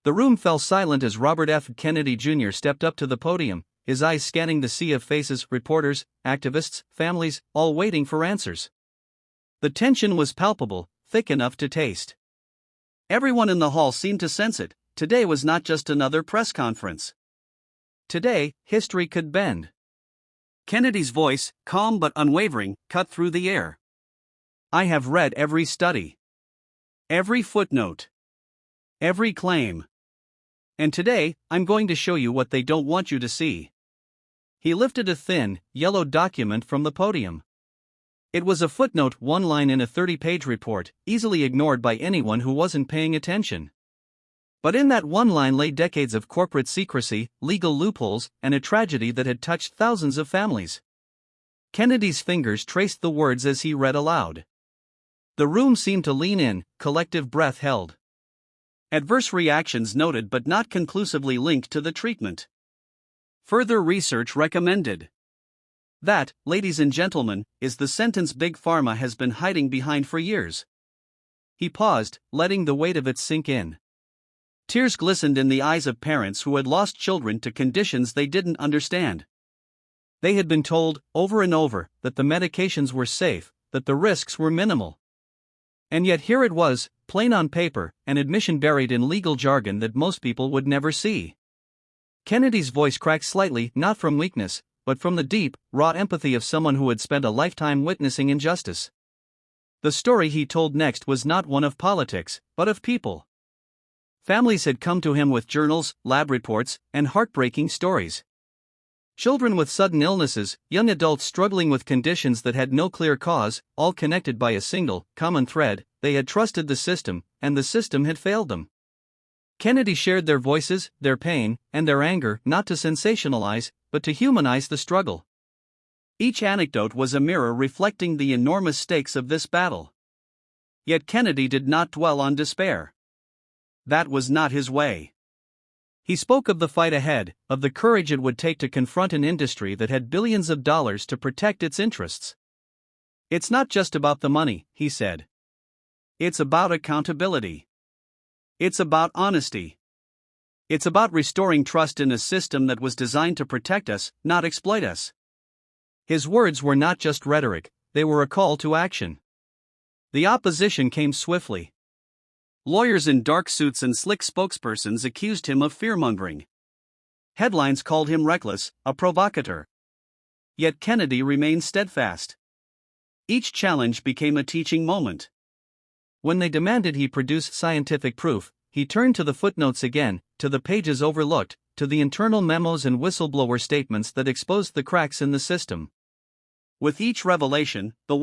The room fell silent as Robert F. Kennedy Jr. stepped up to the podium, his eyes scanning the sea of faces, reporters, activists, families, all waiting for answers. The tension was palpable, thick enough to taste. Everyone in the hall seemed to sense it. Today was not just another press conference. Today, history could bend. Kennedy's voice, calm but unwavering, cut through the air. I have read every study, every footnote, every claim. And today, I'm going to show you what they don't want you to see. He lifted a thin, yellowed document from the podium. It was a footnote, one line in a 30-page report, easily ignored by anyone who wasn't paying attention. But in that one line lay decades of corporate secrecy, legal loopholes, and a tragedy that had touched thousands of families. Kennedy's fingers traced the words as he read aloud. The room seemed to lean in, collective breath held. Adverse reactions noted but not conclusively linked to the treatment. Further research recommended. That, ladies and gentlemen, is the sentence Big Pharma has been hiding behind for years. He paused, letting the weight of it sink in. Tears glistened in the eyes of parents who had lost children to conditions they didn't understand. They had been told, over and over, that the medications were safe, that the risks were minimal. And yet here it was, plain on paper, an admission buried in legal jargon that most people would never see. Kennedy's voice cracked slightly, not from weakness, but from the deep, raw empathy of someone who had spent a lifetime witnessing injustice. The story he told next was not one of politics, but of people. Families had come to him with journals, lab reports, and heartbreaking stories. Children with sudden illnesses, young adults struggling with conditions that had no clear cause, all connected by a single, common thread: they had trusted the system, and the system had failed them. Kennedy shared their voices, their pain, and their anger, not to sensationalize, but to humanize the struggle. Each anecdote was a mirror reflecting the enormous stakes of this battle. Yet Kennedy did not dwell on despair. That was not his way. He spoke of the fight ahead, of the courage it would take to confront an industry that had billions of dollars to protect its interests. It's not just about the money, he said. It's about accountability. It's about honesty. It's about restoring trust in a system that was designed to protect us, not exploit us. His words were not just rhetoric, they were a call to action. The opposition came swiftly. Lawyers in dark suits and slick spokespersons accused him of fearmongering. Headlines called him reckless, a provocateur. Yet Kennedy remained steadfast. Each challenge became a teaching moment. When they demanded he produce scientific proof, he turned to the footnotes again, to the pages overlooked, to the internal memos and whistleblower statements that exposed the cracks in the system. With each revelation, the